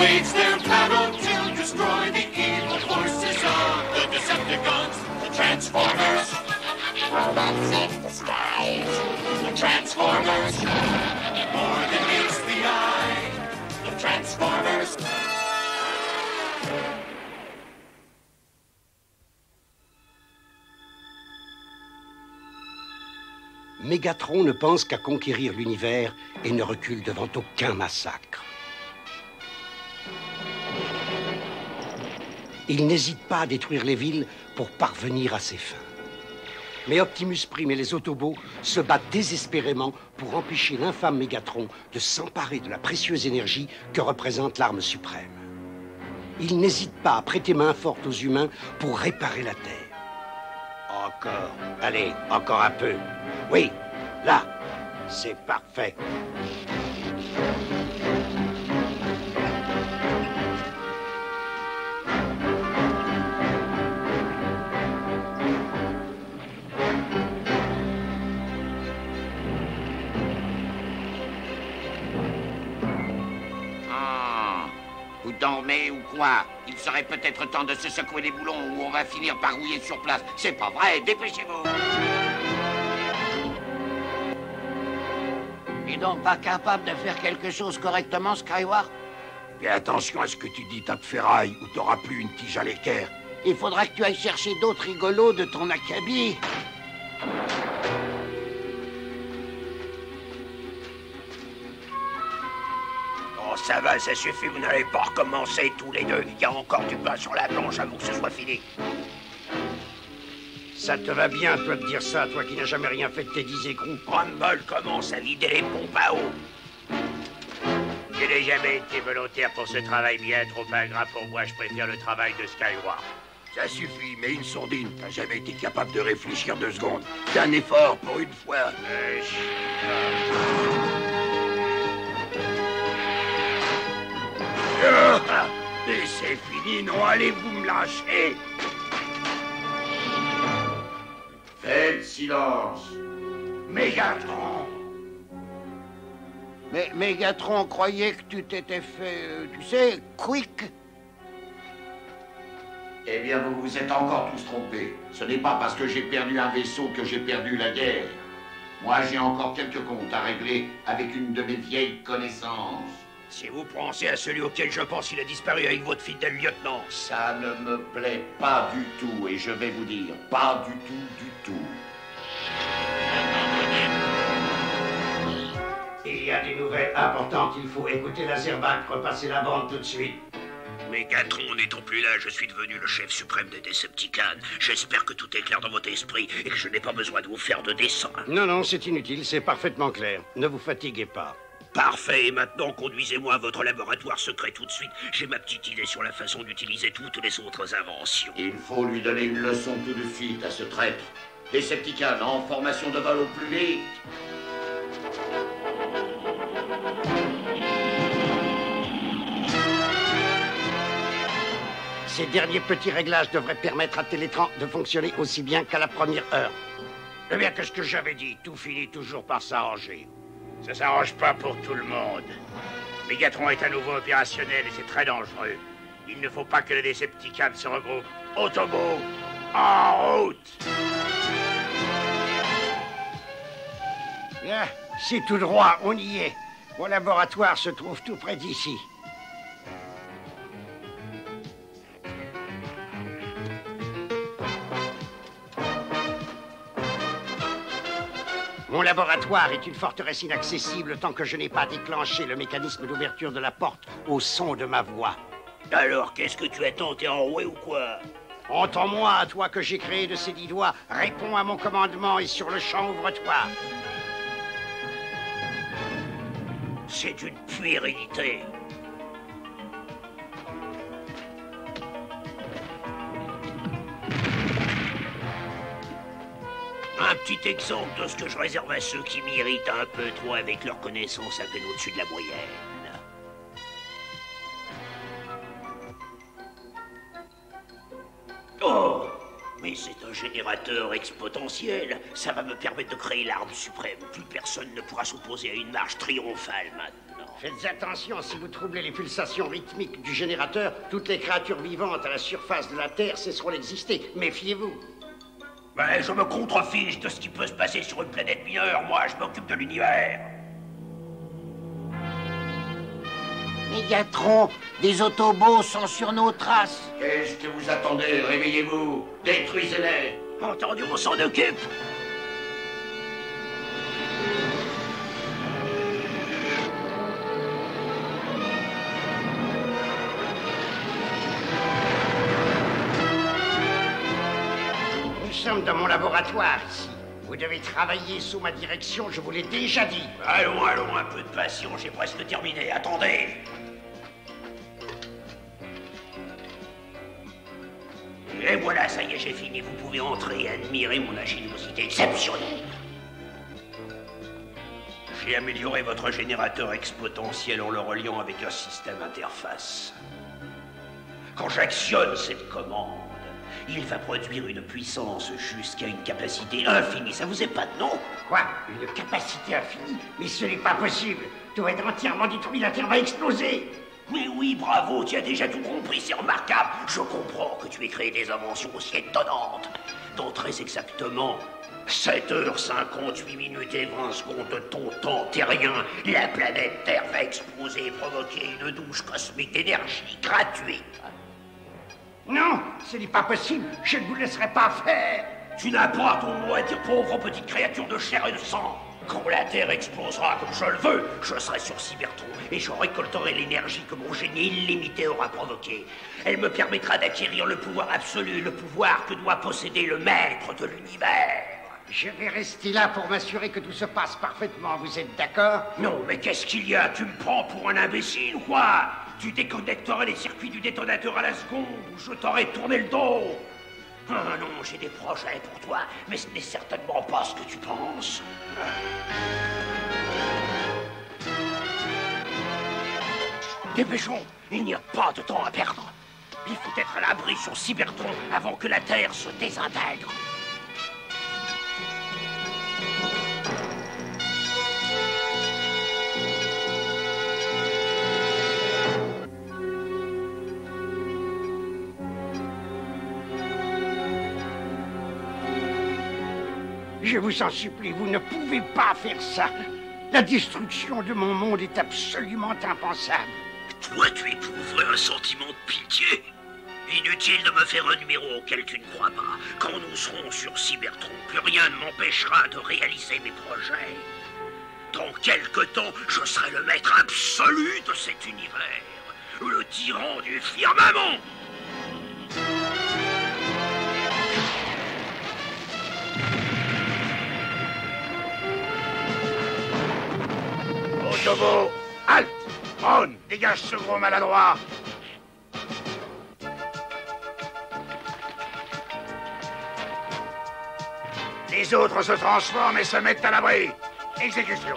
wage their battle to destroy the evil forces of the Decepticons, the Transformers. Robots in disguise, the Transformers. More than meets the eye, the Transformers. Mégatron ne pense qu'à conquérir l'univers et ne recule devant aucun massacre. Il n'hésite pas à détruire les villes pour parvenir à ses fins. Mais Optimus Prime et les Autobots se battent désespérément pour empêcher l'infâme Mégatron de s'emparer de la précieuse énergie que représente l'arme suprême. Il n'hésite pas à prêter main forte aux humains pour réparer la Terre. Encore, allez, encore un peu. Oui, là, c'est parfait. Vous dormez ou quoi? Il serait peut-être temps de se secouer les boulons ou on va finir par rouiller sur place. C'est pas vrai, dépêchez-vous. Et donc pas capable de faire quelque chose correctement, Skyward? Fais attention à ce que tu dis, tas de ferraille, ou t'auras plus une tige à l'équerre. Il faudra que tu ailles chercher d'autres rigolos de ton acabit. Oh, ça va, ça suffit, vous n'allez pas recommencer tous les deux. Il y a encore du pain sur la planche avant que ce soit fini. Ça te va bien, toi, de dire ça, toi qui n'as jamais rien fait de tes 10 écrous. Rumble commence à vider les pompes à eau. Je n'ai jamais été volontaire pour ce travail bien trop ingrat pour moi. Je préfère le travail de Skyward. Ça suffit, mais une sourdine. T'as jamais été capable de réfléchir 2 secondes. C'est un effort pour une fois. Et c'est fini, non? Allez, vous me lâchez. Faites silence. Mégatron. Mais Mégatron croyait que tu t'étais fait, tu sais, quick. Eh bien, vous vous êtes encore tous trompés. Ce n'est pas parce que j'ai perdu un vaisseau que j'ai perdu la guerre. Moi, j'ai encore quelques comptes à régler avec une de mes vieilles connaissances. Si vous pensez à celui auquel je pense, il a disparu avec votre fidèle lieutenant. Ça ne me plaît pas du tout, et je vais vous dire, pas du tout, du tout. Il y a des nouvelles importantes, il faut écouter Laserback, repasser la bande tout de suite. Mégatron n'étant plus là, je suis devenu le chef suprême des Decepticons. J'espère que tout est clair dans votre esprit et que je n'ai pas besoin de vous faire de dessin. Non, non, c'est inutile, c'est parfaitement clair. Ne vous fatiguez pas. Parfait, et maintenant conduisez-moi à votre laboratoire secret tout de suite. J'ai ma petite idée sur la façon d'utiliser toutes les autres inventions. Il faut lui donner une leçon tout de suite à ce traître. Decepticon en formation de vol au plus vite. Ces derniers petits réglages devraient permettre à Télétran de fonctionner aussi bien qu'à la première heure. Eh bien, qu'est-ce que j'avais dit? Tout finit toujours par s'arranger. Ça s'arrange pas pour tout le monde. Mégatron est à nouveau opérationnel et c'est très dangereux. Il ne faut pas que les Decepticons se regroupent. Autobots, en route! Là, c'est tout droit, on y est. Mon laboratoire se trouve tout près d'ici. Mon laboratoire est une forteresse inaccessible tant que je n'ai pas déclenché le mécanisme d'ouverture de la porte au son de ma voix. Alors, qu'est-ce que tu attends? T'es enroué ou quoi? Entends-moi, toi que j'ai créé de ces 10 doigts, réponds à mon commandement et sur le champ, ouvre-toi. C'est une puérilité. Un petit exemple de ce que je réserve à ceux qui m'irritent un peu trop avec leur connaissance à peine au-dessus de la moyenne. Oh! Mais c'est un générateur exponentiel. Ça va me permettre de créer l'arme suprême. Plus personne ne pourra s'opposer à une marche triomphale maintenant. Faites attention, si vous troublez les pulsations rythmiques du générateur, toutes les créatures vivantes à la surface de la Terre cesseront d'exister. Méfiez-vous. Ben, je me contrefiche de ce qui peut se passer sur une planète mineure. Moi, je m'occupe de l'univers. Mégatron, des Autobots sont sur nos traces. Qu'est-ce que vous attendez? Réveillez-vous. Détruisez-les. Entendu, on s'en occupe. Nous sommes dans mon laboratoire ici. Vous devez travailler sous ma direction, je vous l'ai déjà dit. Allons, allons, un peu de patience, j'ai presque terminé. Attendez. Et voilà, ça y est, j'ai fini. Vous pouvez entrer et admirer mon ingéniosité exceptionnelle. J'ai amélioré votre générateur exponentiel en le reliant avec un système interface. Quand j'actionne cette commande, il va produire une puissance jusqu'à une capacité infinie. Ça vous épate, non? Quoi? Une capacité infinie? Mais ce n'est pas possible. Tout va être entièrement détruit, la Terre va exploser. Mais oui, bravo, tu as déjà tout compris, c'est remarquable. Je comprends que tu aies créé des inventions aussi étonnantes. Dans très exactement 7h58 minutes et 20 secondes de ton temps terrien, la planète Terre va exploser et provoquer une douche cosmique d'énergie gratuite. Non, ce n'est pas possible. Je ne vous laisserai pas faire. Tu n'as pas ton mot à dire, pauvre petite créature de chair et de sang. Quand la Terre explosera comme je le veux, je serai sur Cybertron et je récolterai l'énergie que mon génie illimité aura provoquée. Elle me permettra d'acquérir le pouvoir absolu, le pouvoir que doit posséder le maître de l'univers. Je vais rester là pour m'assurer que tout se passe parfaitement. Vous êtes d'accord? Non, mais qu'est-ce qu'il y a? Tu me prends pour un imbécile ou quoi? Tu déconnecterais les circuits du détonateur à la seconde ou je t'aurais tourné le dos. Ah non, j'ai des projets pour toi, mais ce n'est certainement pas ce que tu penses. Dépêchons, il n'y a pas de temps à perdre. Il faut être à l'abri sur Cybertron avant que la Terre se désintègre. Je vous en supplie, vous ne pouvez pas faire ça. La destruction de mon monde est absolument impensable. Toi, tu éprouverais un sentiment de pitié? Inutile de me faire un numéro auquel tu ne crois pas. Quand nous serons sur Cybertron, plus rien ne m'empêchera de réaliser mes projets. Dans quelque temps, je serai le maître absolu de cet univers. Le tyran du firmament. Autobot, halte! Ron, dégage ce gros maladroit! Les autres se transforment et se mettent à l'abri. Exécution.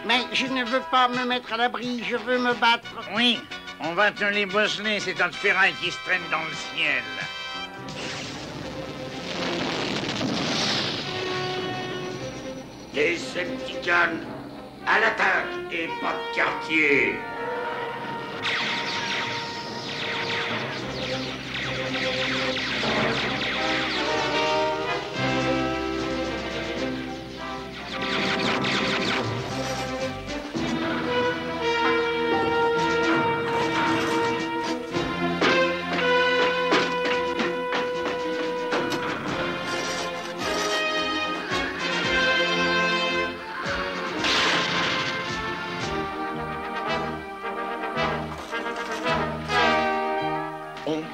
Mais je ne veux pas me mettre à l'abri, je veux me battre. Oui, on va te les bosseler, ces tas de ferraille qui se traînent dans le ciel. Decepticons, à l'attaque et pas de quartier.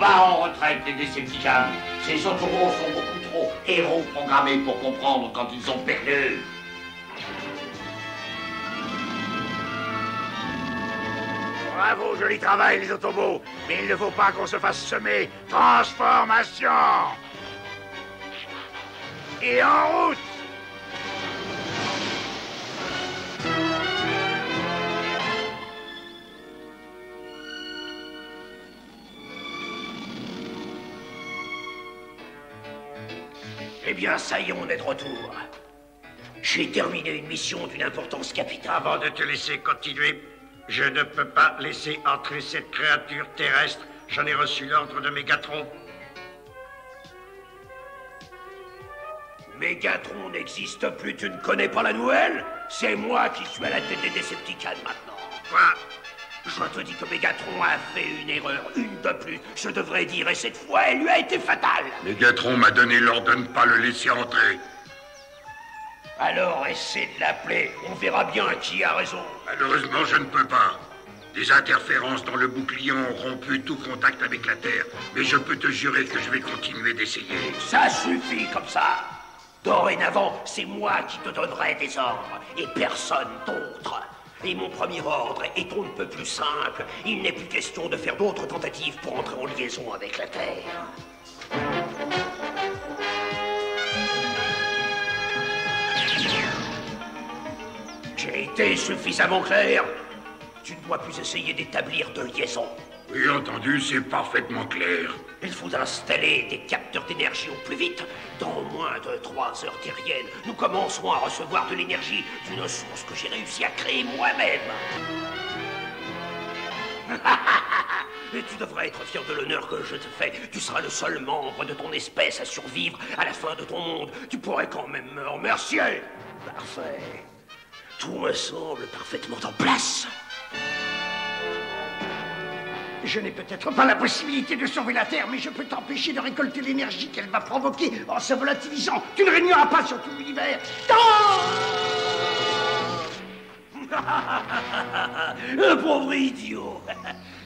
En retraite, les Decepticons. Ces Autobots sont beaucoup trop héros programmés pour comprendre quand ils ont perdu. Bravo, joli travail, les Autobots. Mais il ne faut pas qu'on se fasse semer. Transformation. Et en route. Eh bien, ça y est, on est de retour. J'ai terminé une mission d'une importance capitale. Avant de te laisser continuer, je ne peux pas laisser entrer cette créature terrestre. J'en ai reçu l'ordre de Mégatron. Mégatron n'existe plus, tu ne connais pas la nouvelle? C'est moi qui suis à la tête des Decepticons maintenant. Quoi? Je te dis que Mégatron a fait une erreur, une de plus, je devrais dire, et cette fois, elle lui a été fatale. Mégatron m'a donné l'ordre de ne pas le laisser entrer. Alors, essaie de l'appeler, on verra bien qui a raison. Malheureusement, je ne peux pas. Des interférences dans le bouclier ont rompu tout contact avec la Terre. Mais je peux te jurer que je vais continuer d'essayer. Ça suffit comme ça. Dorénavant, c'est moi qui te donnerai des ordres, et personne d'autre. Et mon premier ordre est on ne peut plus simple. Il n'est plus question de faire d'autres tentatives pour entrer en liaison avec la Terre. J'ai été suffisamment clair. Tu ne dois plus essayer d'établir de liaison. Oui, entendu, c'est parfaitement clair. Il faut installer des capteurs d'énergie au plus vite. Dans moins de 3 heures terriennes, nous commencerons à recevoir de l'énergie d'une source que j'ai réussi à créer moi-même. Et tu devrais être fier de l'honneur que je te fais. Tu seras le seul membre de ton espèce à survivre à la fin de ton monde. Tu pourrais quand même me remercier. Parfait. Tout me semble parfaitement en place. Je n'ai peut-être pas la possibilité de sauver la Terre, mais je peux t'empêcher de récolter l'énergie qu'elle va provoquer en se volatilisant. Tu ne régneras pas sur tout l'univers. Un pauvre idiot.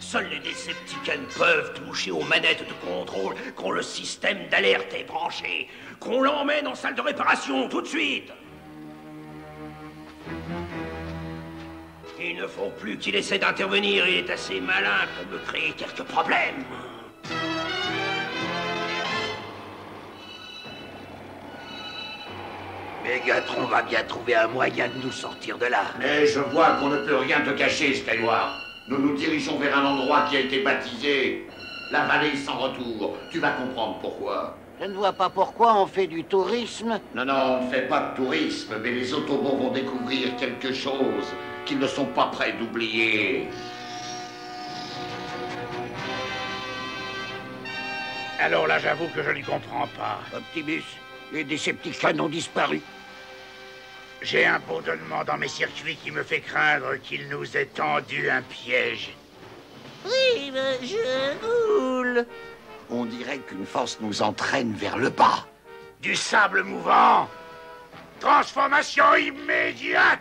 Seuls les Decepticons peuvent toucher aux manettes de contrôle quand le système d'alerte est branché. Qu'on l'emmène en salle de réparation tout de suite. Il ne faut plus qu'il essaie d'intervenir, il est assez malin pour me créer quelques problèmes. Mégatron va bien trouver un moyen de nous sortir de là. Mais je vois qu'on ne peut rien te cacher, Skyward. Nous nous dirigeons vers un endroit qui a été baptisé la vallée sans retour. Tu vas comprendre pourquoi. Je ne vois pas pourquoi on fait du tourisme. Non, non, on ne fait pas de tourisme, mais les Autobots vont découvrir quelque chose qu'ils ne sont pas prêts d'oublier. Alors là, j'avoue que je n'y comprends pas. Optimus, les Decepticons ont disparu. J'ai un bourdonnement dans mes circuits qui me fait craindre qu'il nous ait tendu un piège. Oui, mais je roule. On dirait qu'une force nous entraîne vers le bas. Du sable mouvant. Transformation immédiate.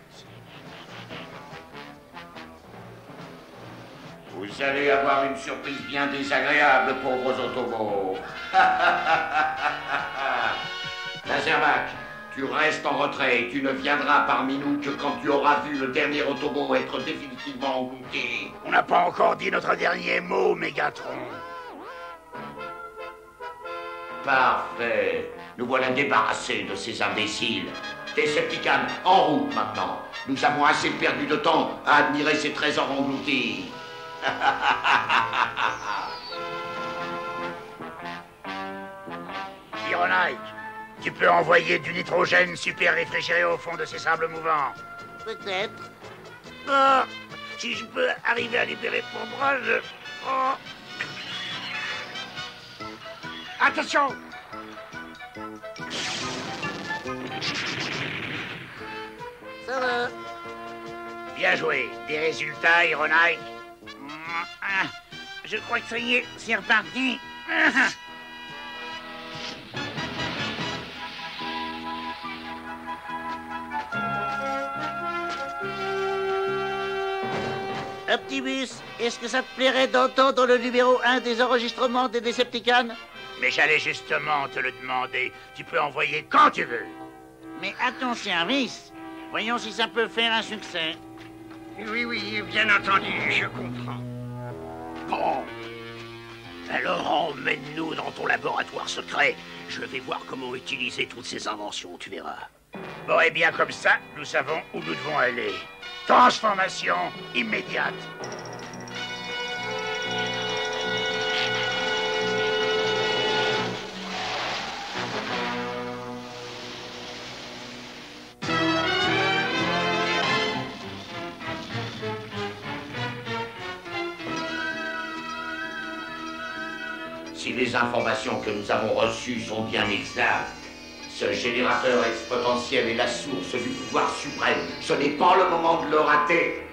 Vous allez avoir une surprise bien désagréable, pauvres Autobots. Laserback, tu restes en retrait. Tu ne viendras parmi nous que quand tu auras vu le dernier Autobot être définitivement englouti. On n'a pas encore dit notre dernier mot, Mégatron. Parfait. Nous voilà débarrassés de ces imbéciles. Decepticons, en route maintenant. Nous avons assez perdu de temps à admirer ces trésors engloutis. Ironite, tu peux envoyer du nitrogène super réfrigéré au fond de ces sables mouvants. Peut-être. Oh, si je peux arriver à libérer mon bras, je... Oh. Attention! Ça va. Bien joué. Des résultats, Ironite? Je crois que ça y est, c'est reparti. Optimus, est-ce que ça te plairait d'entendre le numéro 1 des enregistrements des Decepticons? Mais j'allais justement te le demander. Tu peux envoyer quand tu veux. Mais à ton service. Voyons si ça peut faire un succès. Oui, oui, bien entendu, je comprends. Bon. Alors emmène-nous dans ton laboratoire secret. Je vais voir comment utiliser toutes ces inventions, tu verras. Bon, et bien comme ça, nous savons où nous devons aller. Transformation immédiate. Si les informations que nous avons reçues sont bien exactes, ce générateur exponentiel est la source du pouvoir suprême. Ce n'est pas le moment de le rater.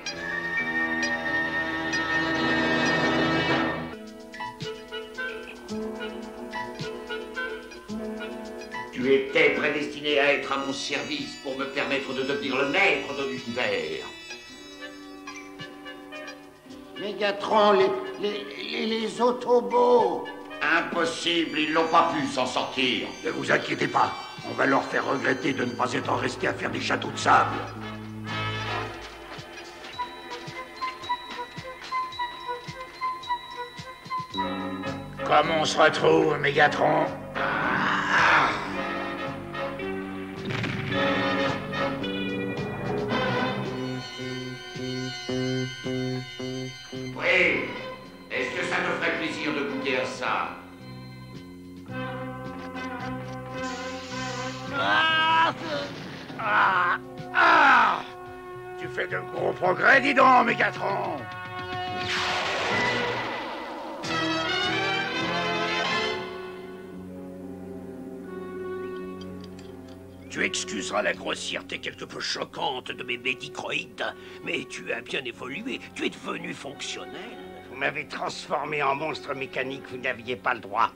Tu étais prédestiné à être à mon service pour me permettre de devenir le maître de l'univers. Mégatron, les Autobots. Impossible, ils n'ont pas pu s'en sortir. Ne vous inquiétez pas, on va leur faire regretter de ne pas être restés à faire des châteaux de sable. Comment on se retrouve, Mégatron? Oui, est-ce que ça te ferait plaisir de goûter à ça? Tu fais de gros progrès, dis donc, Mégatron. Tu excuseras la grossièreté quelque peu choquante de mes médicroïdes, mais tu as bien évolué, tu es devenu fonctionnel. Vous m'avez transformé en monstre mécanique, vous n'aviez pas le droit.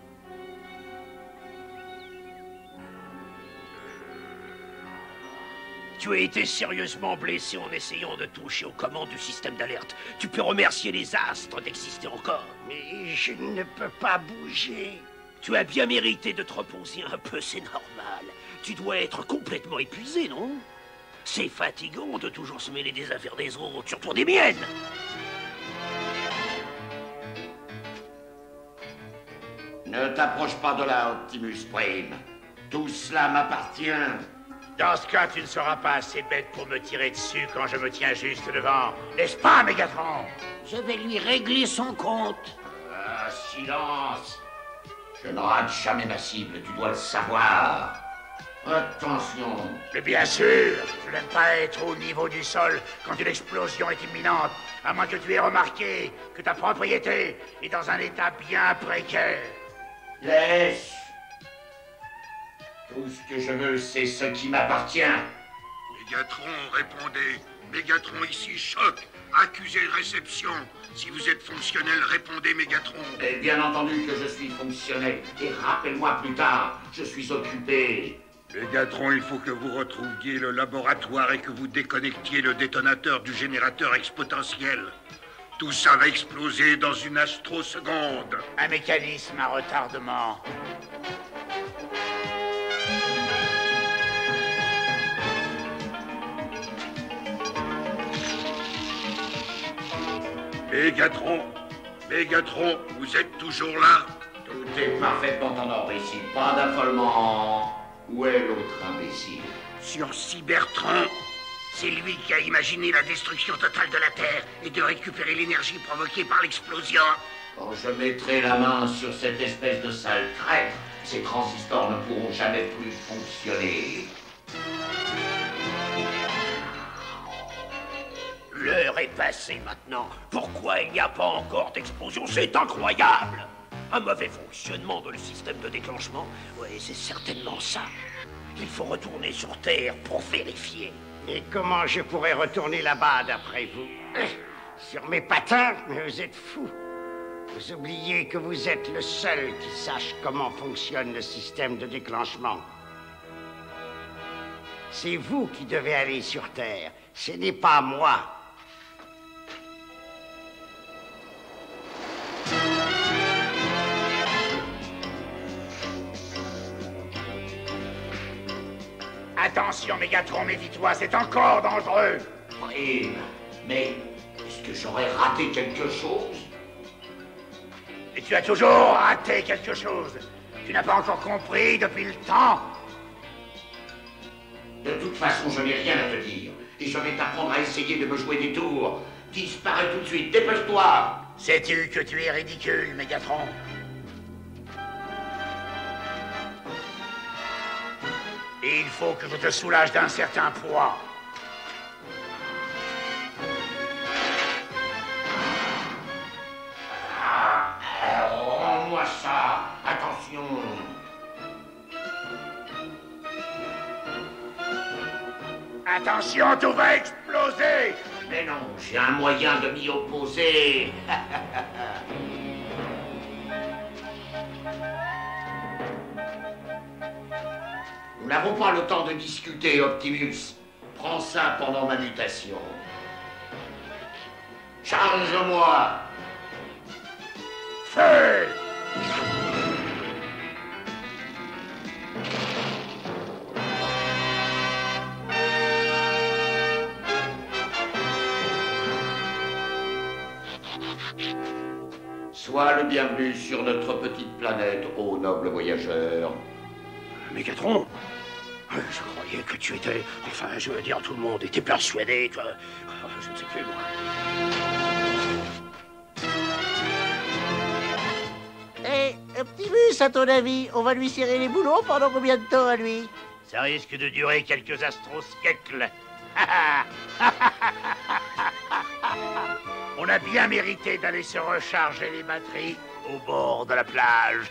Tu as été sérieusement blessé en essayant de toucher aux commandes du système d'alerte. Tu peux remercier les astres d'exister encore. Mais je ne peux pas bouger. Tu as bien mérité de te reposer un peu, c'est normal. Tu dois être complètement épuisé, non? C'est fatigant de toujours se mêler des affaires des autres, surtout des miennes. Ne t'approche pas de là, Optimus Prime. Tout cela m'appartient. Dans ce cas, tu ne seras pas assez bête pour me tirer dessus quand je me tiens juste devant. N'est-ce pas, Mégatron? Je vais lui régler son compte. Ah, silence. Je ne rate jamais ma cible, tu dois le savoir. Attention. Mais bien sûr, je n'aime pas être au niveau du sol quand une explosion est imminente, à moins que tu aies remarqué que ta propriété est dans un état bien précaire. Laisse. Tout ce que je veux, c'est ce qui m'appartient. Mégatron, répondez. Mégatron ici, choc. Accusé de réception. Si vous êtes fonctionnel, répondez, Mégatron. Et bien entendu que je suis fonctionnel. Et rappelle-moi plus tard, je suis occupé. Mégatron, il faut que vous retrouviez le laboratoire et que vous déconnectiez le détonateur du générateur exponentiel. Tout ça va exploser dans une astroseconde. Un mécanisme à retardement. Mégatron, vous êtes toujours là? Tout est parfaitement en ordre ici. Pas d'affolement. Où est l'autre imbécile? Sur Cybertron. C'est lui qui a imaginé la destruction totale de la Terre et de récupérer l'énergie provoquée par l'explosion. Quand je mettrai la main sur cette espèce de sale traître, ces transistors ne pourront jamais plus fonctionner. L'heure est passée maintenant. Pourquoi il n'y a pas encore d'explosion? C'est incroyable! Un mauvais fonctionnement de le système de déclenchement? Oui, c'est certainement ça. Il faut retourner sur Terre pour vérifier. Et comment je pourrais retourner là-bas, d'après vous? Sur mes patins? Mais vous êtes fous. Vous oubliez que vous êtes le seul qui sache comment fonctionne le système de déclenchement. C'est vous qui devez aller sur Terre. Ce n'est pas moi. Attention, Mégatron, méfie-toi, c'est encore dangereux. Prime, mais est-ce que j'aurais raté quelque chose? Et tu as toujours raté quelque chose. Tu n'as pas encore compris depuis le temps. De toute façon, je n'ai rien à te dire. Et je vais t'apprendre à essayer de me jouer des tours. Disparais tout de suite, dépêche-toi. Sais-tu que tu es ridicule, Mégatron? Et il faut que je te soulage d'un certain poids. Rends-moi ça. Attention, tout va exploser! Mais non, j'ai un moyen de m'y opposer. Nous n'avons pas le temps de discuter, Optimus. Prends ça pendant ma mutation. Charge-moi. Feu! Sois le bienvenu sur notre petite planète, ô noble voyageur. Mégatron, je croyais que tu étais... Enfin, je veux dire, tout le monde était persuadé que... Je ne sais plus, moi. Eh, Optimus, à ton avis, on va lui serrer les boulons pendant combien de temps à lui? Ça risque de durer quelques astrosiècles. On a bien mérité d'aller se recharger les batteries au bord de la plage.